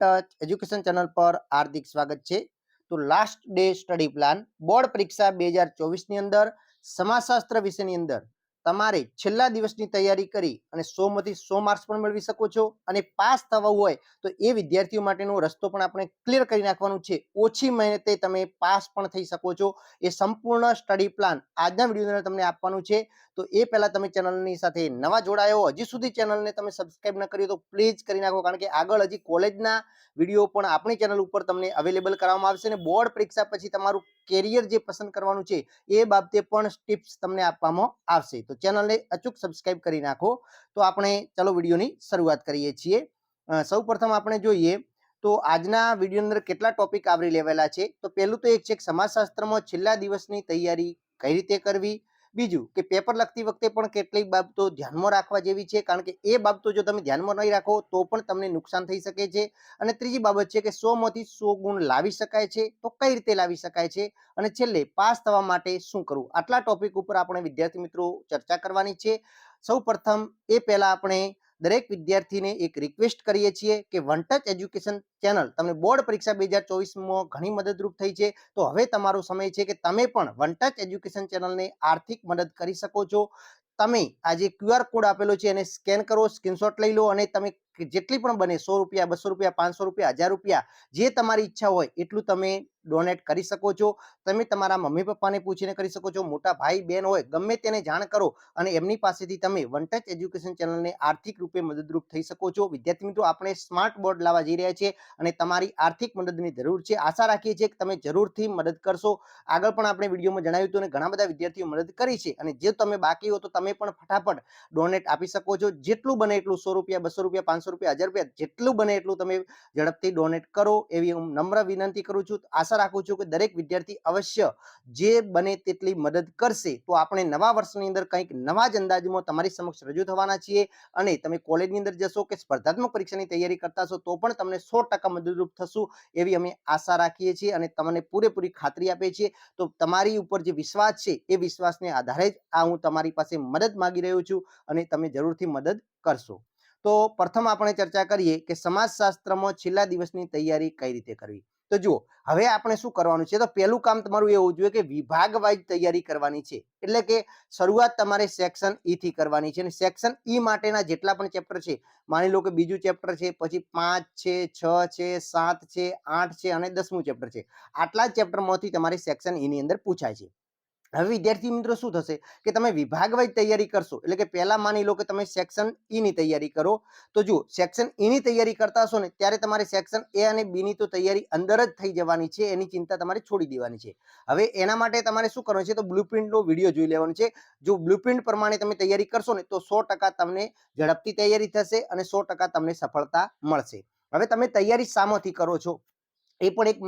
Touch education channel પર હાર્દિક સ્વાગત છે। તો last day study plan board પરીક્ષા 2024 ની અંદર સમાજશાસ્ત્ર વિષયની અંદર તમારે છેલ્લા દિવસની તૈયારી કરી અને 100 માંથી 100 માર્ક્સ પણ મેળવી શકો છો અને પાસ થવું હોય તો એ વિદ્યાર્થીઓ માટેનો રસ્તો પણ આપણે ક્લિયર કરી નાખવાનું છે। ઓછી મહેનતે તમે પાસ પણ થઈ શકો છો। એ સંપૂર્ણ સ્ટડી પ્લાન આજના વિડીયોની અંદર તમને આપવાનું છે। તો એ પહેલા તમે ચેનલની સાથે નવા જોડાયો હજી સુધી ચેનલને તમે સબસ્ક્રાઇબ ન કરી તો પ્લીઝ કરી નાખો, કારણ કે આગળ હજી કોલેજના વિડીયો પણ આપણી ચેનલ ઉપર તમને અવેલેબલ કરવામાં આવશે અને બોર્ડ પરીક્ષા પછી તમારું કેરિયર જે પસંદ કરવાનું છે એ બાબતે પણ ટિપ્સ તમને આપવામાં આવશે। તો ચેનલને અચૂક સબસ્ક્રાઇબ કરી નાખો। તો આપણે ચલો વિડીયોની શરૂઆત કરીએ છીએ। સૌપ્રથમ આપણે જોઈએ તો આજના વિડીયો અંદર કેટલા ટોપિક આવરી લેવાયેલા છે। તો પહેલું તો એક છે સમાજશાસ્ત્રમાં છેલ્લા દિવસની તૈયારી કઈ રીતે કરવી। બીજું કે પેપર લખતી વખતે પણ કેટલીક બાબતો ધ્યાનમાં રાખવા જેવી છે, કારણ કે એ બાબતો જો તમે ધ્યાનમાં નહીં રાખો તો પણ તમને નુકસાન થઈ શકે છે। અને ત્રીજી બાબત છે કે 100 માંથી 100 ગુણ લાવી શકાય છે તો કઈ રીતે લાવી શકાય છે, અને છેલ્લે પાસ થવા માટે શું કરવું। આટલા ટોપિક ઉપર આપણે વિદ્યાર્થી મિત્રો ચર્ચા કરવાની છે। સૌપ્રથમ એ પહેલા આપણે દરેક વિદ્યાર્થીને એક રિક્વેસ્ટ કરીએ છીએ કે વન ટચ એજ્યુકેશન ચેનલ તમને બોર્ડ પરીક્ષા 2024માં ઘણી મદદરૂપ થઈ છે। તો હવે તમારો સમય છે કે તમે પણ વન ટચ એજ્યુકેશન ચેનલને આર્થિક મદદ કરી શકો છો। તમે આ જે QR કોડ આપેલો છે એને સ્કેન કરો, સ્ક્રીનશોટ લઈ લો અને તમે જેટલી પણ બને 100 રૂપિયા, 200 રૂપિયા, 500 રૂપિયા, 1000 રૂપિયા જે તમારી ઈચ્છા હોય એટલું તમે ડોનેટ કરી શકો છો। તમે તમારા મમ્મી પપ્પાને પૂછીને કરી શકો છો, મોટા ભાઈ બહેન હોય ગમે તેને જાણ કરો અને એમની પાસેથી તમે વન ટચ એજ્યુકેશન ચેનલને આર્થિક રૂપે મદદરૂપ થઈ શકો છો। વિદ્યાર્થી મિત્રો, આપણે સ્માર્ટ બોર્ડ લાવવા જઈ રહ્યા છીએ અને તમારી આર્થિક મદદની જરૂર છે। આશા રાખીએ છીએ કે તમે જરૂરથી મદદ કરશો। આગળ પણ આપણે વિડીયોમાં જણાવ્યું હતું અને ઘણા બધા વિદ્યાર્થીઓ મદદ કરી છે, અને જે તમે બાકી હો તો તમે પણ ફટાફટ ડોનેટ આપી શકો છો। જેટલું બને એટલું 100 રૂપિયા, 200 રૂપિયા, 500 રૂપિયા, 1000 રૂપિયા જેટલું બને એટલું તમે ઝડપથી ડોનેટ કરો એવી હું નમ્ર વિનંતી કરું છું। આશા રાખું છું કે દરેક વિદ્યાર્થી અવશ્ય જે બને તેટલી મદદ કરશે તો આપણે નવા વર્ષની અંદર કંઈક નવા જ અંદાજમાં તમારી સમક્ષ રજૂ થવાના છીએ। અને તમે કોલેજની અંદર જશો કે સ્પર્ધાત્મક પરીક્ષાની તૈયારી કરતા હશો તો પણ તમને 100% મદદરૂપ થશું એવી અમે આશા રાખીએ છીએ અને તમને પૂરેપૂરી ખાતરી આપીએ છીએ। તો તમારી ઉપર જે વિશ્વાસ છે એ વિશ્વાસને આધારે જ આ હું તમારી પાસે મદદ માંગી રહ્યો છું અને તમે જરૂરથી મદદ કરશો। તો પ્રથમ આપણે ચર્ચા કરીએ કે સમાજશાસ્ત્રમાં છેલ્લા દિવસની તૈયારી કઈ રીતે કરવી। તો જુઓ, હવે આપણે શું કરવાનું છે, તો પહેલું કામ તમારું એ હોવું જોઈએ કે વિભાગ વાઇઝ તૈયારી કરવાની છે। એટલે કે શરૂઆત તમારે સેક્શન ઈ થી કરવાની છે અને સેક્શન ઈ માટેના જેટલા પણ ચેપ્ટર છે, માની લો કે બીજું ચેપ્ટર છે, પછી 5 છે, 6 છે, 7 છે, 8 છે અને 10મું ચેપ્ટર છે, આટલા જ ચેપ્ટરમાંથી તમારે સેક્શન ઈ ની અંદર પૂછાય છે। હવે વિદ્યાર્થી મિત્રો શું થશે કે તમે વિભાગ વાઇઝ તૈયારી કરશો, એટલે કે પહેલા માની લો કે તમે સેક્શન ઈ ની તૈયારી કરો, તો જુઓ સેક્શન ઈ ની તૈયારી કરતા હશો ને ત્યારે તમારે સેક્શન એ અને બી ની તો તૈયારી અંદર જ થઈ જવાની છે, એની ચિંતા તમારે છોડી દેવાની છે। હવે એના માટે તમારે શું કરવાનું છે, તો બ્લુપ્રિન્ટનો વિડીયો જોઈ લેવાનો છે। જો બ્લુપ્રિન્ટ પ્રમાણે તમે તૈયારી કરશો ને તો 100% તમને ઝડપથી તૈયારી થશે અને 100% તમને સફળતા મળશે। હવે તમે તૈયારી શામાંથી કરો છો એ પણ એક,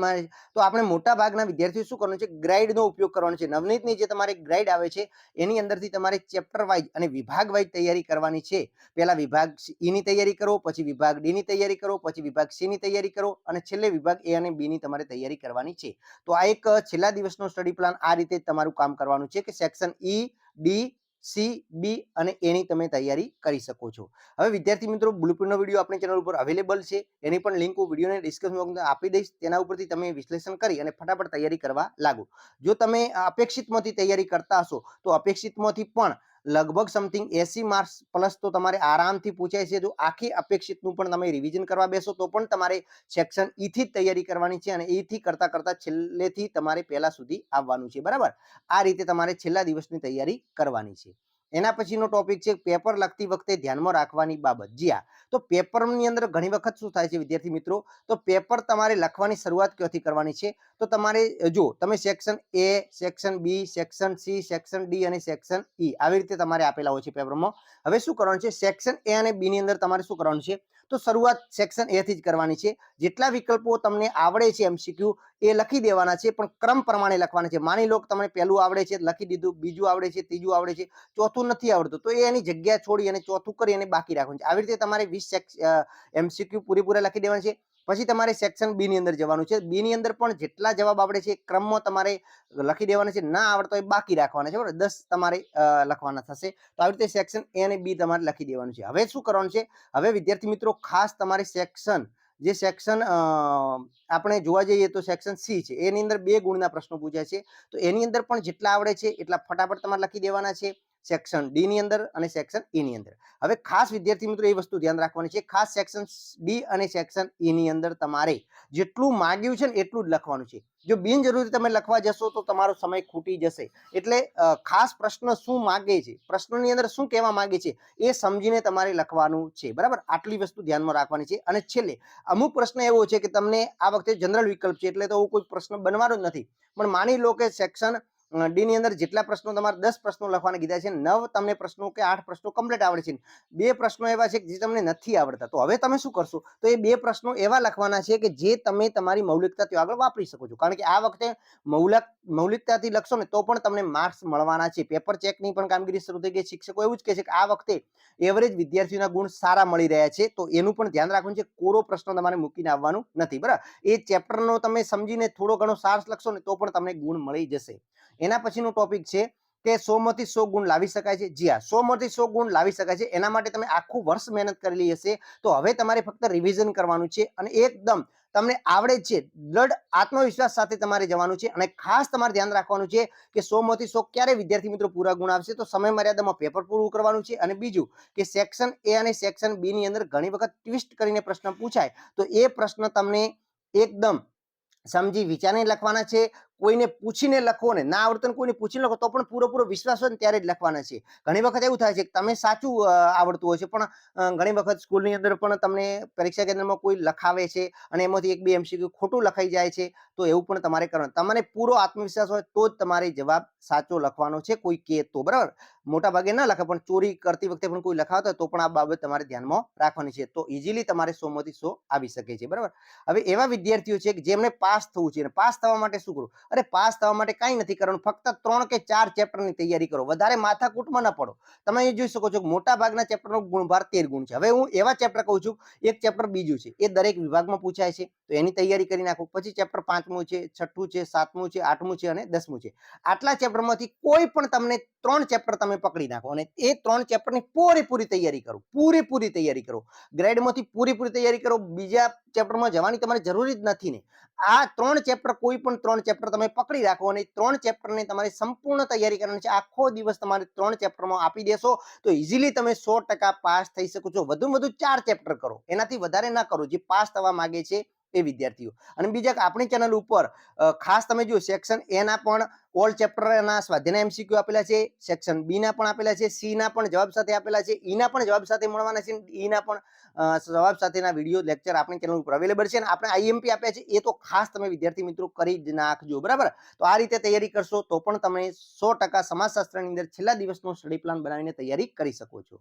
તો આપણે મોટા ભાગના વિદ્યાર્થીઓ શું કરવાનું છે, ગ્રાઇડનો ઉપયોગ કરવાનો છે। નવનીતની જે તમારે ગ્રાઇડ આવે છે એની અંદરથી તમારે ચેપ્ટર વાઇઝ અને વિભાગ વાઇઝ તૈયારી કરવાની છે। પહેલા વિભાગ ઈ ની તૈયારી કરો, પછી વિભાગ ડી ની તૈયારી કરો, પછી વિભાગ સી ની તૈયારી કરો અને છેલ્લે વિભાગ એ અને બી ની તમારે તૈયારી કરવાની છે। તો આ એક છેલ્લા દિવસનો સ્ટડી પ્લાન આ રીતે તમારું કામ કરવાનું છે કે સેક્શન ઈ, ડી, સી, બી અને એની તમે તૈયારી કરી શકો છો। હવે વિદ્યાર્થી મિત્રો, બ્લુપ્રિન્ટનો વિડીયો આપણી ચેનલ ઉપર અવેલેબલ છે, એની પણ લિંક હું વિડીયોને ડિસ્ક્રિપ્શન બોક્સમાં આપી દઈશ, તેના ઉપરથી તમે વિશ્લેષણ કરી અને ફટાફટ તૈયારી કરવા લાગો। જો તમે અપેક્ષિતમાંથી તૈયારી કરતા હશો તો અપેક્ષિતમાંથી પણ લગભગ સમથિંગ 80 માર્ક્સ પ્લસ તો તમારે આરામથી પૂછાય છે। જો આખી અપેક્ષિતનું પણ તમે રિવિઝન કરવા બેસો તો પણ તમારે સેક્શન ઈ થી જ તૈયારી કરવાની છે અને ઈ થી કરતા કરતા છેલ્લેથી તમારે પહેલા સુધી આવવાનું છે, બરાબર। આ રીતે તમારે છેલ્લા દિવસની તૈયારી કરવાની છે। એના પછીનો ટોપિક છે પેપર લખતી વખતે ધ્યાનમાં રાખવાની બાબત। જી હા, તો પેપરની અંદર ઘણી વખત શું થાય છે વિદ્યાર્થી મિત્રો, તો પેપર તમારે લખવાની શરૂઆત ક્યાંથી કરવાની છે, તો તમારે જો તમે section A, section B, section C, section D અને સેક્શન ઈ આવી રીતે તમારે આપેલા હોય છે પેપરમાં। હવે શું કરવાનું છે, સેક્શન એ અને બી ની અંદર તમારે શું કરવાનું છે, તો શરૂઆત સેક્શન એ થી જ કરવાની છે। જેટલા વિકલ્પો તમને આવડે છે એમસીક્યુ એ લખી દેવાના છે, પણ ક્રમ પ્રમાણે લખવાના છે। માની લો કે તમને પહેલું આવડે છે લખી દીધું, બીજું આવડે છે, ત્રીજું આવડે છે, ચોથું નથી આવડતું તો એની જગ્યા છોડી અને ચોથું કરી અને બાકી રાખવાનું છે। આવી રીતે તમારે 20 એમસીક્યુ પૂરેપૂરા લખી દેવાના છે। પછી તમારે સેક્શન બી ની અંદર જવાનું છે। બી ની અંદર પણ જેટલા જવાબ આવડે છે ક્રમમાં તમારે લખી દેવાના છે, ના આવડતો એ બાકી રાખવાના છે, બરાબર। 10 તમારે લખવાના થશે। તો આવી રીતે સેક્શન એ અને બી તમારે લખી દેવાનું છે। હવે શું કરવાનું છે, હવે વિદ્યાર્થી મિત્રો ખાસ તમારે સેક્શન જે સેક્શન આપણે જોવા જઈએ તો સેક્શન સી છે, એની અંદર 2 ગુણના પ્રશ્નો પૂછ્યા છે. તો એની અંદર પણ જેટલા આવડે છે એટલા ફટાફટ તમારે લખી દેવાના છે, સેક્શન ડી ની અંદર અને સેક્શન ઈ ની અંદર. હવે ખાસ વિદ્યાર્થી મિત્રો એ વસ્તુ ધ્યાન રાખવાની છે, ખાસ સેક્શન ડી અને સેક્શન ઈ ની અંદર તમારે જેટલું માંગ્યું છે ને એટલું જ લખવાનું છે. જો બિનજરૂરી તમે લખવા જશો તો તમારો સમય ખૂટી જશે. એટલે ખાસ પ્રશ્ન શું માંગે છે, પ્રશ્નની અંદર શું કહેવા માંગે છે એ સમજીને તમારે લખવાનું છે, બરાબર. આટલી વસ્તુ ધ્યાનમાં રાખવાની છે. અને છેલ્લે અમુક પ્રશ્ન એવો છે કે તમને આ વખતે જનરલ વિકલ્પ છે એટલે તો કોઈ પ્રશ્ન બનવાનો જ નથી, પણ માની લો કે સેક્શન ડી ની અંદર જેટલા પ્રશ્નો તમારે 10 પ્રશ્નો લખવાના કીધા છે, 9 તમને પ્રશ્નો કે 8 પ્રશ્નો કમ્પ્લીટ આવડે છે, 2 પ્રશ્નો એવા છે જે તમને નથી આવડતા, તો હવે તમે શું કરશો, તો એ 2 પ્રશ્નો એવા લખવાના છે કે જે તમે તમારી મૌલિકતા ત્યાં આગળ વાપરી શકો છો. કારણ કે આ વખતે મૌલિકતાથી લખશો ને તો પણ તમને માર્ક્સ મળવાના છે. પેપર ચેકની પણ કામગીરી શરૂ થઈ ગઈ. શિક્ષકો એવું જ કહે છે કે આ વખતે એવરેજ વિદ્યાર્થીઓના ગુણ સારા મળી રહ્યા છે, તો એનું પણ ધ્યાન રાખવાનું છે. કોરો પ્રશ્ન તમારે મૂકીને આવવાનું નથી, બરાબર. એ ચેપ્ટરનો તમે સમજીને થોડો ઘણો સાર લખશો ને તો પણ તમને ગુણ મળી જશે. એના પછીનો ટોપિક છે કે 100 માંથી 100 ગુણ લાવી શકાય છે. જી હા, 100 માંથી 100 ગુણ લાવી શકાય છે. એના માટે તમે આખું વર્ષ મહેનત કરેલી હશે, તો હવે તમારે ફક્ત રિવિઝન કરવાનું છે અને એકદમ તમને આવડે છે, દ્રઢ આત્મવિશ્વાસ સાથે તમારે જવાનું છે. અને ખાસ તમારે ધ્યાન રાખવાનું છે કે 100 માંથી 100 ક્યારે વિદ્યાર્થી મિત્રો પૂરા ગુણ આવશે, તો સમય મર્યાદામાં પેપર પૂરું કરવાનું છે. અને બીજું કે સેક્શન એ અને સેક્શન બી ની અંદર ઘણી વખત ટ્વિસ્ટ કરીને પ્રશ્ન પૂછાય, તો એ પ્રશ્ન તમને એકદમ સમજી વિચારીને લખવાના છે. કોઈને પૂછીને લખો ને ના આવડતું કોઈને પૂછીને લખો તો પણ પૂરેપૂરો વિશ્વાસ હોય ને ત્યારે જ લખવાના છે. ઘણી વખત એવું થાય છે કે તમે સાચું આવડતું હોય છે, પણ ઘણી વખત સ્કૂલની અંદર પણ તમને પરીક્ષા કેન્દ્રમાં કોઈ લખાવે છે અને એમાંથી 1-2 MCQ ખોટું લખાઈ જાય છે, તો એવું પણ તમારે કરવાનું. તમારે પૂરો આત્મવિશ્વાસ હોય તો જ તમારે જવાબ સાચો લખવાનો છે, કોઈ કહે તો, બરાબર. મોટા ભાગે ના લખે, પણ ચોરી કરતી વખતે પણ કોઈ લખાવતા હોય તો પણ આ બાબત તમારે ધ્યાનમાં રાખવાની છે. તો ઇઝીલી તમારે 100 માંથી 100 આવી શકે છે, બરાબર. હવે એવા વિદ્યાર્થીઓ છે કે જેમને પાસ થવું છે, અને પાસ થવા માટે શું કરવું? અરે પાસ થવા માટે કાંઈ નથી કરવાનું, ફક્ત 3 કે 4 ચેપ્ટરની તૈયારી કરો, વધારે માથાકૂટમાં ન પડો. તમે અહીં જોઈ શકો છો કે મોટા ભાગના ચેપ્ટરનો ગુણભાર 13 ગુણ છે. હવે હું એવા ચેપ્ટર કહું છું, એક ચેપ્ટર બીજું છે, એ દરેક વિભાગમાં પૂછાય છે, તો એની તૈયારી કરી નાખો. પછી ચેપ્ટર 5મું છે, 6ઠું છે, 7મું છે, 8મું છે અને 10મું છે. આટલા ચેપ્ટરમાંથી કોઈ પણ તમને 3 ચેપ્ટર તમે પકડી નાખો અને એ 3 ચેપ્ટરની પૂરેપૂરી તૈયારી કરો, પૂરેપૂરી તૈયારી કરો. ગ્રેડમાંથી પૂરેપૂરી તૈયારી કરો. બીજા ચેપ્ટરમાં જવાની તમારે જરૂરી જ નથી ને. આ 3 ચેપ્ટર, કોઈ પણ 3 ચેપ્ટર તમે પકડી રાખો અને 3 ચેપ્ટરની તમારે સંપૂર્ણ તૈયારી કરવાની છે. આખો દિવસ તમારે 3 ચેપ્ટરમાં આપી દેશો તો ઇઝીલી તમે 100% પાસ થઈ શકો છો. વધુમાં વધુ 4 ચેપ્ટર કરો, એનાથી વધારે ના કરો, જે પાસ થવા માંગે છે એ વિદ્યાર્થીઓ. અને બીજા આપણી ચેનલ ઉપર ખાસ તમે જો સેક્શન એ ના પણ ઓલ ચેપ્ટરના સ્વાધ્યાયના MCQ આપેલા છે, સેક્શન બી ના પણ આપેલા છે, સી ના પણ જવાબ સાથે આપેલા છે, ઈ ના પણ જવાબ સાથે મળવાના છે, ઈ ના પણ જવાબ સાથેના વિડીયો લેક્ચર આપણી ચેનલ ઉપર અવેલેબલ છે. અને આપણે IMP આપ્યા છે, એ તો ખાસ તમે વિદ્યાર્થી મિત્રો કરી જ નાખજો, બરાબર. તો આ રીતે તૈયારી કરશો તો પણ તમે 100% સમાજશાસ્ત્રની અંદર છેલ્લા દિવસનો સ્ટડી પ્લાન બનાવીને તૈયારી કરી શકો છો.